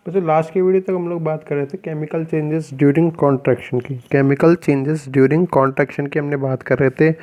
तो लास्ट की वीडियो तक हम लोग बात कर रहे थे केमिकल चेंजेस ड्यूरिंग कॉन्ट्रैक्शन की। केमिकल चेंजेस ड्यूरिंग कॉन्ट्रैक्शन की हमने बात कर रहे थे।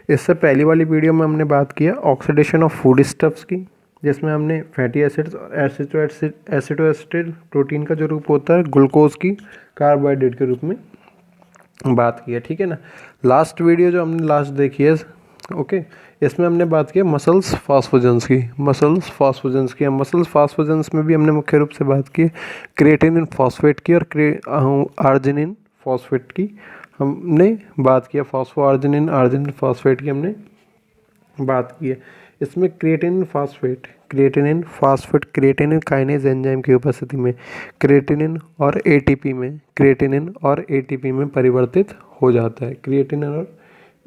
इससे पहली वाली वीडियो में हमने बात किया ऑक्सीडेशन ऑफ फूड स्टफ्स की, जिसमें हमने फैटी एसिड्स और एसिटोएसिटिल प्रोटीन का जो रूप होता है ग्लूकोज की कार्बोहाइड्रेट के रूप में बात की है। ठीक है ना। लास्ट वीडियो जो हमने लास्ट देखी है, ओके, इसमें हमने बात की मसल्स फास्फोजेंस की। मसल्स फास्फोजेंस में भी हमने मुख्य रूप से बात की क्रिएटिनिन फॉस्फेट की और आर्जिनिन फॉस्फेट की हमने बात किया। फॉस्फो आर्जिनिन फॉस्फेट की हमने बात की है। इसमें क्रिएटिनिन काइनेज एंजाइम की उपस्थिति में क्रिएटिनिन और एटीपी में परिवर्तित हो जाता है। क्रिएटिनिन और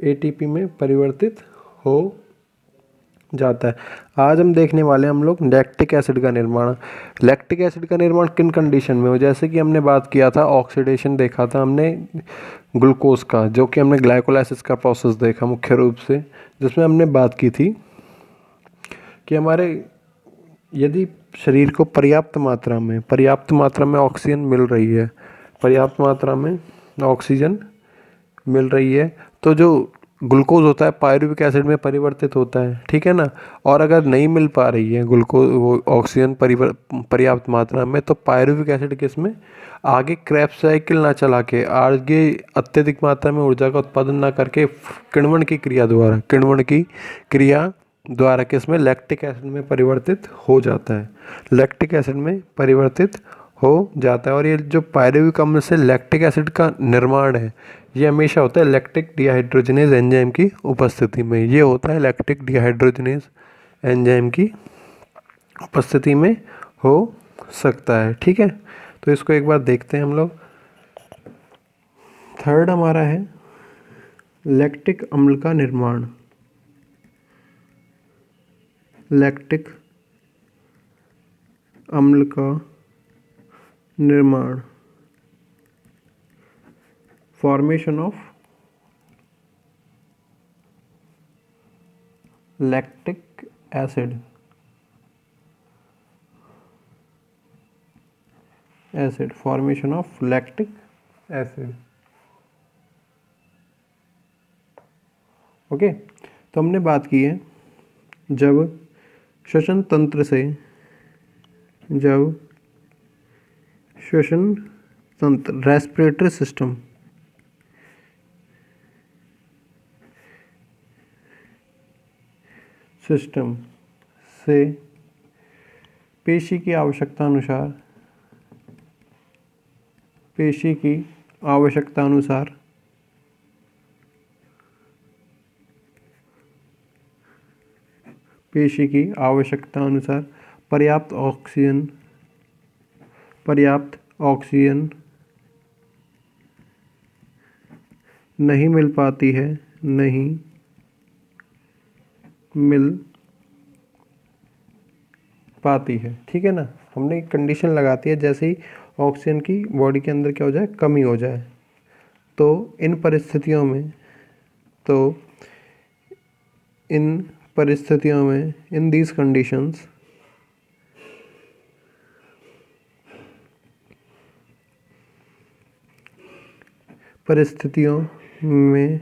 एटीपी में परिवर्तित हो जाता है। आज हम देखने वाले हैं हम लोग लैक्टिक एसिड का निर्माण। लैक्टिक एसिड का निर्माण किन कंडीशन में हो, जैसे कि हमने बात किया था ऑक्सीडेशन देखा था हमने ग्लूकोज का, जो कि हमने ग्लाइकोलाइसिस का प्रोसेस देखा मुख्य रूप से, जिसमें हमने बात की थी कि हमारे यदि शरीर को पर्याप्त मात्रा में ऑक्सीजन मिल रही है, पर्याप्त मात्रा में ऑक्सीजन मिल रही है, तो जो ग्लूकोज होता है पायरुविक एसिड में परिवर्तित होता है। ठीक है ना। और अगर नहीं मिल पा रही है ग्लूकोज वो ऑक्सीजन पर्याप्त मात्रा में, तो पायरुविक एसिड किस में आगे क्रेब्स साइकिल ना चला के, आगे अत्यधिक मात्रा में ऊर्जा का उत्पादन ना करके किण्वन की क्रिया द्वारा किसमें लैक्टिक एसिड में परिवर्तित हो जाता है। लैक्टिक एसिड में परिवर्तित हो जाता है। और ये जो पायरुविक अम्ल से लैक्टिक एसिड का निर्माण है, ये हमेशा होता है लैक्टिक डिहाइड्रोजनेज एंजाइम की उपस्थिति में। ये होता है लैक्टिक डिहाइड्रोजनेज एंजाइम की उपस्थिति में हो सकता है। ठीक है। तो इसको एक बार देखते हैं हम लोग। थर्ड हमारा है लैक्टिक अम्ल का निर्माण। लैक्टिक अम्ल का निर्माण, formation of lactic acid formation of lactic acid. Okay. तो हमने बात की है जब श्वसन तंत्र रेस्पिरेटरी सिस्टम से पेशी की आवश्यकता अनुसार पर्याप्त ऑक्सीजन नहीं मिल पाती है। ठीक है ना। हमने एक कंडीशन लगाती है, जैसे ही ऑक्सीजन की बॉडी के अंदर क्या हो जाए, कमी हो जाए, तो इन परिस्थितियों में इन दीज कंडीशंस परिस्थितियों में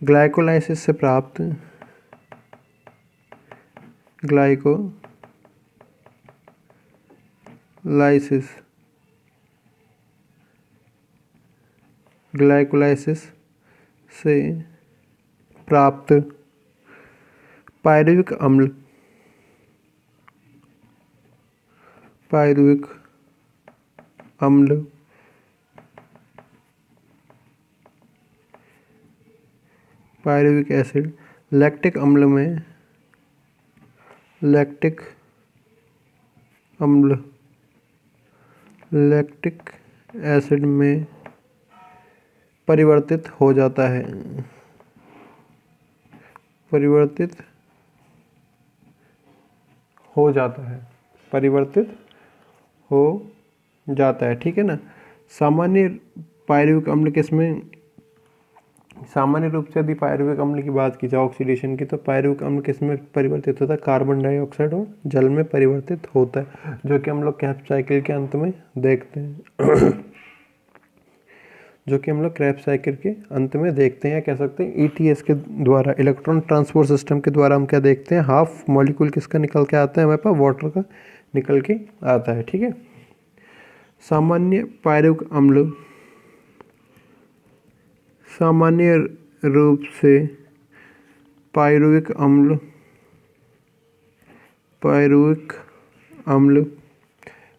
ग्लाइकोलाइसिस से प्राप्त ग्लाइकोलाइसिस से प्राप्त पायरुविक अम्ल पायरुविक एसिड लैक्टिक एसिड में परिवर्तित हो जाता है। ठीक है ना। सामान्य पायरुविक अम्ल किसमें सामान्य रूप से यदि पायरुविक अम्ल की बात की जाए ऑक्सीडेशन की, तो पायरुविक अम्ल किस में परिवर्तित होता है? कार्बन डाइऑक्साइड और जल में परिवर्तित होता है, जो कि हम लोग क्रेब्स साइकिल के अंत में देखते हैं जो कि हम लोग क्रेब्स साइकिल के अंत में देखते हैं, या कह सकते हैं ईटीएस के द्वारा, इलेक्ट्रॉन ट्रांसपोर्ट सिस्टम के द्वारा हम क्या देखते हैं? हाफ मॉलिक्यूल किसका निकल के आता है हमारे पास? वाटर का निकल के आता है। ठीक है। सामान्य पायरुविक अम्ल सामान्य रूप से पायरुविक अम्ल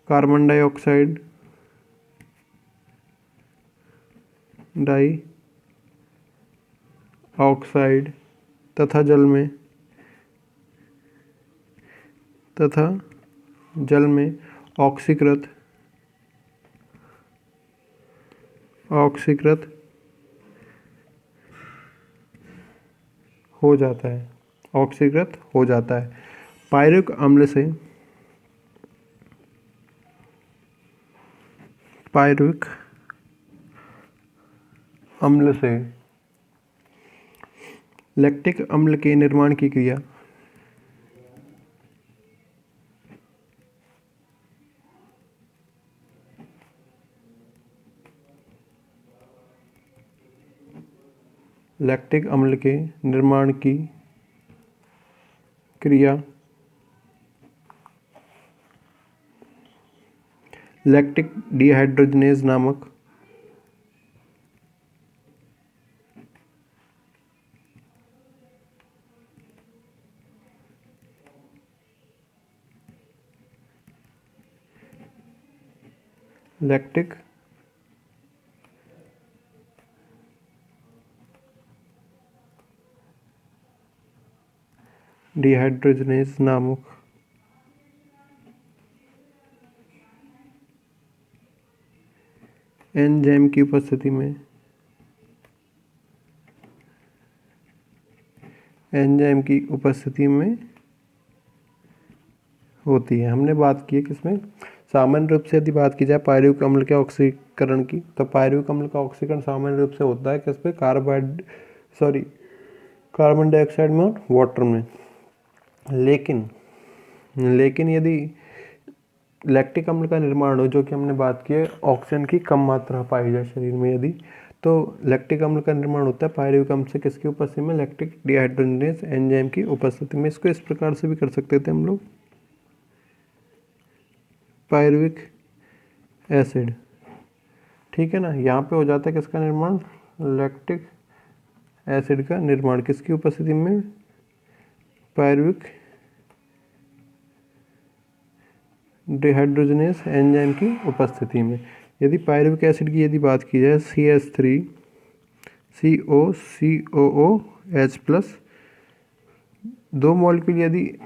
कार्बन डाइऑक्साइड तथा जल में ऑक्सीकृत हो जाता है। पायरुविक अम्ल से लैक्टिक अम्ल के निर्माण की क्रिया लैक्टिक अम्ल के निर्माण की क्रिया लैक्टिक डिहाइड्रोजनेज नामक लैक्टिक डिहाइड्रोजनेज नामक एंजाइम की उपस्थिति में होती है। हमने बात की है किसमें? सामान्य रूप से यदि बात की जाए पायरुविक अम्ल के ऑक्सीकरण की, तो पायरुविक अम्ल का ऑक्सीकरण सामान्य रूप से होता है किसमें? कार्बन डाइऑक्साइड में और वाटर में। लेकिन यदि लैक्टिक अम्ल का निर्माण हो, जो कि हमने बात की है ऑक्सीजन की कम मात्रा पाई जाए शरीर में यदि, तो लैक्टिक अम्ल का निर्माण होता है पायरुविक अम्ल से किसकी उपस्थिति में? लैक्टिक डिहाइड्रोजनेज एंजाइम की उपस्थिति में। इसको इस प्रकार से भी कर सकते थे हम लोग, पायरुविक एसिड। ठीक है ना। यहाँ पे हो जाता है किसका निर्माण? लैक्टिक एसिड का निर्माण किसकी उपस्थिति में? पायरुविक डिहाइड्रोजनेज एंजाइम की उपस्थिति में। यदि पायरुविक एसिड की यदि बात की जाए CH3COOH+, दो मॉलिक्यूल यदि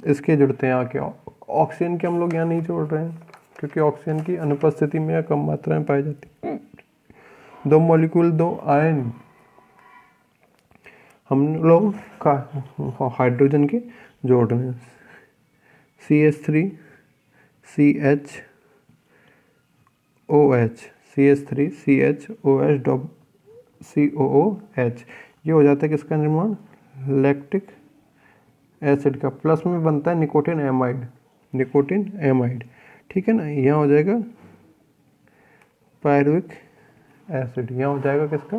इसके जुड़ते हैं आके, ऑक्सीजन के हम लोग यहाँ नहीं जोड़ रहे हैं क्योंकि ऑक्सीजन की अनुपस्थिति में या कम मात्रा में पाई जाती है। दो मॉलिक्यूल, दो आयन हम लोग का हाइड्रोजन के जोड़ रहे हैं। CH3COOH ये हो जाता है किसका निर्माण? लैक्टिक एसिड का। प्लस में बनता है निकोटिन एमाइड। ठीक है ना। यहाँ हो जाएगा पायरुविक एसिड। यहाँ हो जाएगा किसका?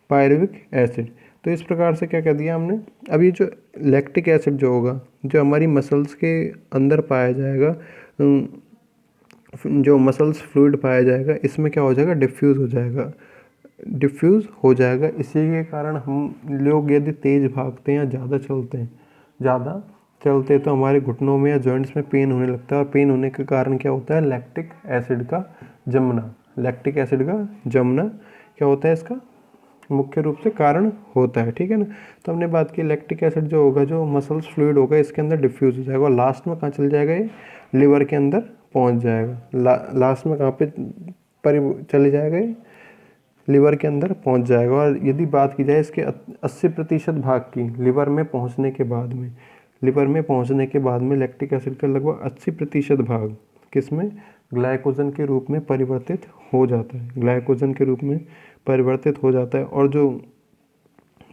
Pyruvic acid. तो इस प्रकार से क्या कह दिया हमने? अब ये जो लैक्टिक एसिड जो होगा, जो हमारी मसल्स के अंदर पाया जाएगा, जो मसल्स फ्लूइड पाया जाएगा, इसमें क्या हो जाएगा? डिफ्यूज़ हो जाएगा। इसी के कारण हम लोग यदि तेज़ भागते हैं या ज़्यादा चलते तो हमारे घुटनों में या जॉइंट्स में पेन होने लगता है, और पेन होने के कारण क्या होता है? लैक्टिक एसिड का जमना क्या होता है? इसका मुख्य रूप से कारण होता है। ठीक है ना। तो हमने बात की लैक्टिक एसिड जो होगा, जो मसल्स फ्लूइड होगा, इसके अंदर डिफ्यूज़ हो जाएगा, और लास्ट में कहाँ चल जाएगा? ये लिवर के अंदर पहुंच जाएगा। लास्ट में कहाँ पे चले जाएगा? ये लिवर के अंदर पहुंच जाएगा। और यदि बात की जाए इसके 80% भाग की, लिवर में पहुंचने के बाद में लैक्टिक एसिड का लगभग 80% भाग किसमें? ग्लाइकोजन के रूप में परिवर्तित हो जाता है। और जो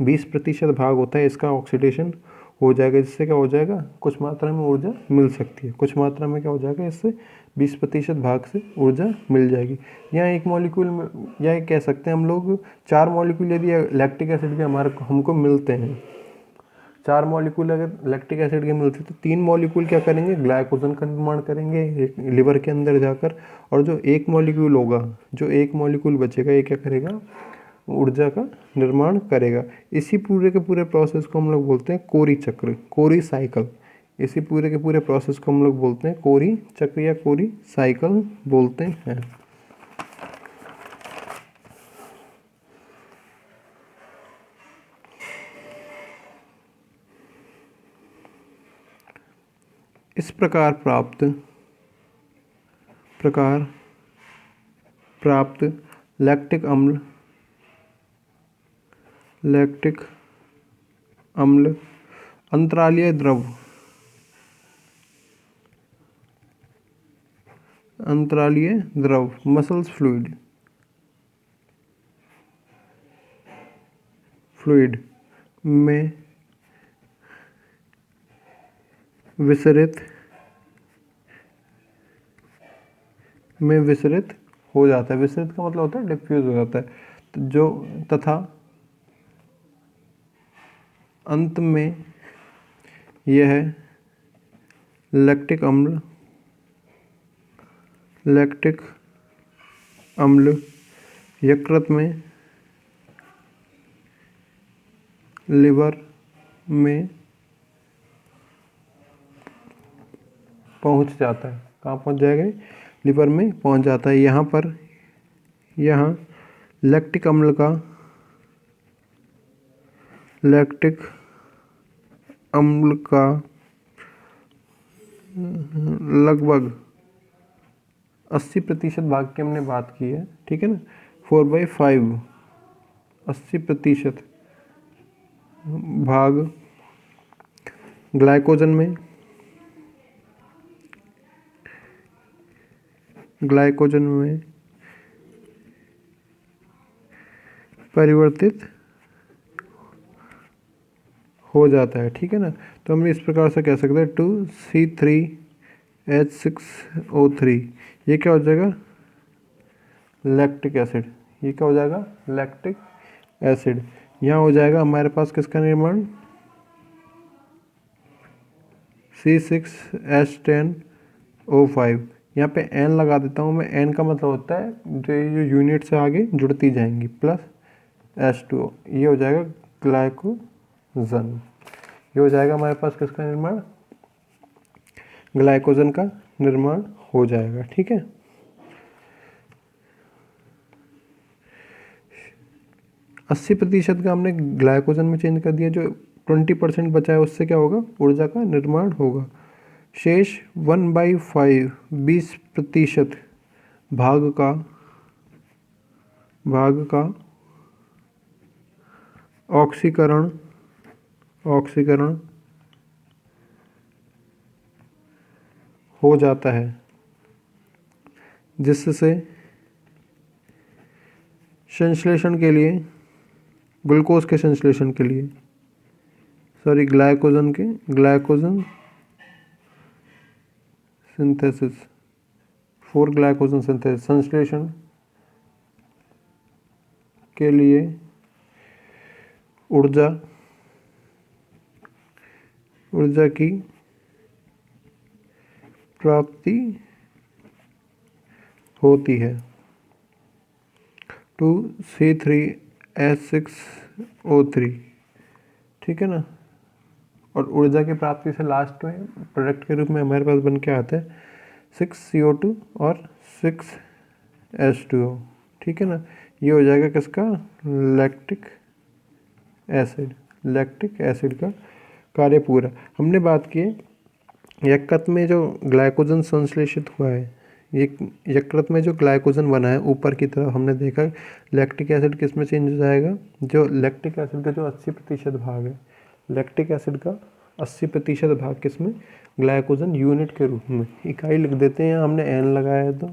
20% भाग होता है इसका ऑक्सीडेशन हो जाएगा, जिससे क्या हो जाएगा, कुछ मात्रा में ऊर्जा मिल सकती है। कुछ मात्रा में क्या हो जाएगा, इससे 20% भाग से ऊर्जा मिल जाएगी। यहाँ एक मॉलिक्यूल में, या कह सकते हैं हम लोग 4 मॉलिक्यूल यदि लैक्टिक एसिड के हमको मिलते हैं, 4 मॉलिक्यूल अगर लैक्टिक एसिड के मिलते हैं तो 3 मॉलिक्यूल क्या करेंगे, ग्लाइकोजन का निर्माण करेंगे लिवर के अंदर जाकर, और जो एक मॉलिक्यूल होगा, जो एक मॉलिक्यूल बचेगा, ये क्या करेगा, ऊर्जा का निर्माण करेगा। इसी पूरे के पूरे प्रोसेस को हम लोग बोलते हैं कोरी चक्र, कोरी साइकिल। इसी पूरे के पूरे प्रोसेस को हम लोग बोलते हैं कोरी चक्र या कोरी साइकिल बोलते हैं। इस प्रकार प्राप्त लैक्टिक अम्ल अंतरालीय द्रव मसल्स फ्लूइड में विसरित हो जाता है। विसरित का मतलब होता है डिफ्यूज हो जाता है, तो जो तथा अंत में यह लैक्टिक अम्ल यकृत में, लिवर में पहुंच जाता है। कहाँ पहुंच जाएगा, लिवर में पहुंच जाता है। यहाँ लैक्टिक अम्ल का लगभग 80% भाग की हमने बात की है, ठीक है ना। 4/5 80% भाग ग्लाइकोजन में परिवर्तित हो जाता है, ठीक है ना। तो हम इस प्रकार से कह सकते हैं 2C3H6O3, ये क्या हो जाएगा, लैक्टिक एसिड। ये क्या हो जाएगा, लैक्टिक एसिड। यहाँ हो जाएगा हमारे पास किसका निर्माण, C6H10O5। यहाँ पे N लगा देता हूँ मैं। N का मतलब होता है जो यूनिट से आगे जुड़ती जाएंगी, प्लस H2O। ये हो जाएगा ग्लाइकोजन। ये हो जाएगा हमारे पास किसका निर्माण, ग्लाइकोजन का निर्माण हो जाएगा, ठीक है। अस्सी प्रतिशत का हमने ग्लाइकोजन में चेंज कर दिया, जो 20% बचा है उससे क्या होगा, ऊर्जा का निर्माण होगा। शेष 1/5 20% भाग का ऑक्सीकरण हो जाता है, जिससे संश्लेषण के लिए, ग्लूकोज के संश्लेषण के लिए, ग्लाइकोजन सिंथेसिस, 4 ग्लाइकोजन सिंथेसिस, संश्लेषण के लिए ऊर्जा की प्राप्ति होती है। 2C3H6O3, ठीक है ना। और ऊर्जा की प्राप्ति से लास्ट में प्रोडक्ट के रूप में हमारे पास बन के आता है 6CO2 और 6H2O, ठीक है ना। ये हो जाएगा किसका, लैक्टिक एसिड का कार्य पूरा। हमने बात की यकृत में जो ग्लाइकोजन संश्लेषित हुआ है, ये यकृत में जो ग्लाइकोजन बना है ऊपर की तरफ, हमने देखा लैक्टिक एसिड किस में चेंज हो जाएगा, जो लैक्टिक एसिड का जो 80% भाग है, लैक्टिक एसिड का 80% भाग किस में, ग्लाइकोजन यूनिट के रूप में। इकाई लिख देते हैं, हमने N लगाया है तो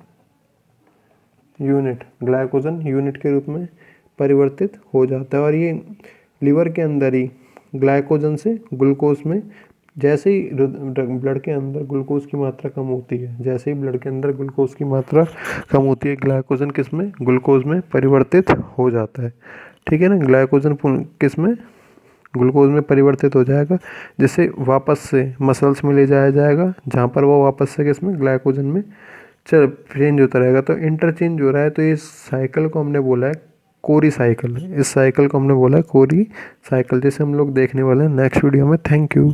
यूनिट, ग्लाइकोजन यूनिट के रूप में परिवर्तित हो जाता है। और ये लिवर के अंदर ही ग्लाइकोजन से ग्लूकोज में, जैसे ही ब्लड के अंदर ग्लूकोज की मात्रा कम होती है, जैसे ही ब्लड के अंदर ग्लूकोज की मात्रा कम होती है, ग्लाइकोजन किस में, ग्लूकोज में परिवर्तित हो जाता है। ठीक है ना, ग्लाइकोजन किस में, ग्लूकोज में परिवर्तित हो जाएगा, जिसे वापस से मसल्स में ले जाया जाएगा, जहाँ पर वो वापस से किस में, ग्लाइकोजन में चेंज होता रहेगा। तो इंटरचेंज हो रहा है, तो इस साइकिल को हमने बोला है कोरी साइकिल। इस साइकिल को हमने बोला है कोरी साइकिल, जैसे हम लोग देखने वाले हैं नेक्स्ट वीडियो में। Thank you.